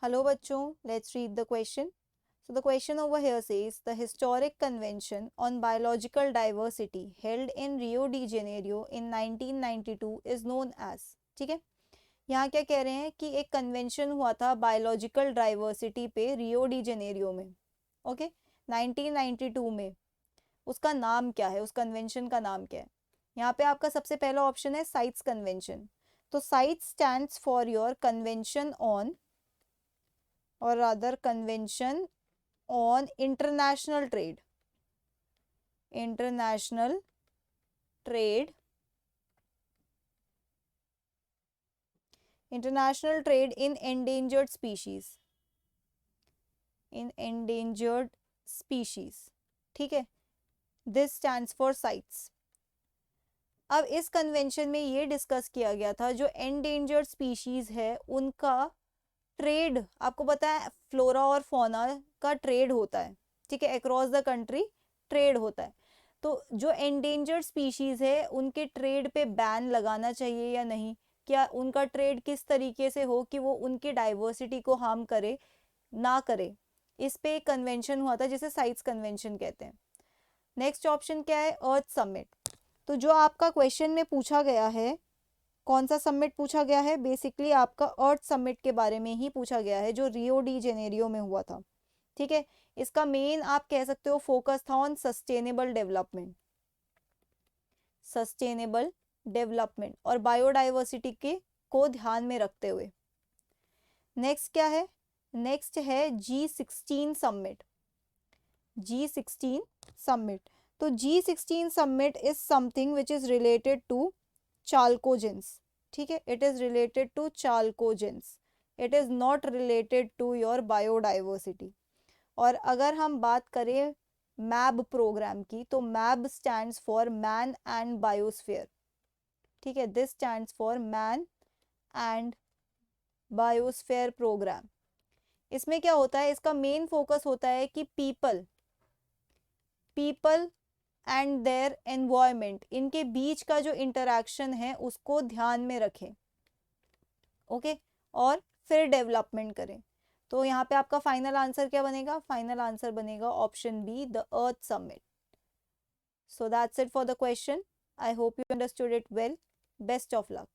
Hello बच्चों, let's read the question. So the question over here says the historic convention on biological diversity held in Rio de Janeiro in 1992 is known as. ठीक है, यहाँ क्या कह रहे हैं कि एक कन्वेंशन हुआ था बायोलॉजिकल डाइवर्सिटी पे रियो डी जेनेरियो में. ओके, 1992 में. उसका नाम क्या है, उस कन्वेंशन का नाम क्या है? यहाँ पे आपका सबसे पहला ऑप्शन है साइट्स कन्वेंशन. तो sites stands for your convention on or rather convention on international trade in endangered species ठीक है, this stands for CITES. अब इस कन्वेंशन में ये डिस्कस किया गया था जो एंडेंजर्ड स्पीशीज है उनका ट्रेड, आपको पता है फ्लोरा और फौना का ट्रेड होता है, ठीक है, अक्रॉस द कंट्री ट्रेड होता है. तो जो एंडेंजर्ड स्पीशीज है उनके ट्रेड पे बैन लगाना चाहिए या नहीं, क्या उनका ट्रेड किस तरीके से हो कि वो उनकी डाइवर्सिटी को हार्म करे ना करे, इस पे एक कन्वेंशन हुआ था जिसे साइट्स कन्वेंशन कहते हैं. नेक्स्ट ऑप्शन क्या है, अर्थ समिट. तो जो आपका क्वेश्चन में पूछा गया है, कौन सा समिट पूछा गया है, बेसिकली आपका अर्थ समिट के बारे में ही पूछा गया है जो रियो डी जेनेरियो में हुआ था. ठीक है, इसका मेन आप कह सकते हो फोकस था ऑन सस्टेनेबल डेवलपमेंट और बायोडाइवर्सिटी के को ध्यान में रखते हुए. नेक्स्ट क्या है, नेक्स्ट है G16 समिट. तो G16 summit is something which is related to chalcogens. ठीक है, it is related to chalcogens, it is not related to your biodiversity. और अगर हम बात करें मैब प्रोग्राम की, तो MAB stands for man and biosphere. ठीक है, this stands for man and biosphere program. इसमें क्या होता है, इसका मेन फोकस होता है कि पीपल एंड देयर एनवायरमेंट, इनके बीच का जो इंटरेक्शन है उसको ध्यान में रखें. ओके, और फिर डेवलपमेंट करें. तो यहाँ पे आपका फाइनल आंसर क्या बनेगा, फाइनल आंसर बनेगा option B, the earth summit. So that's it for the question. I hope you understood it well. Best of luck.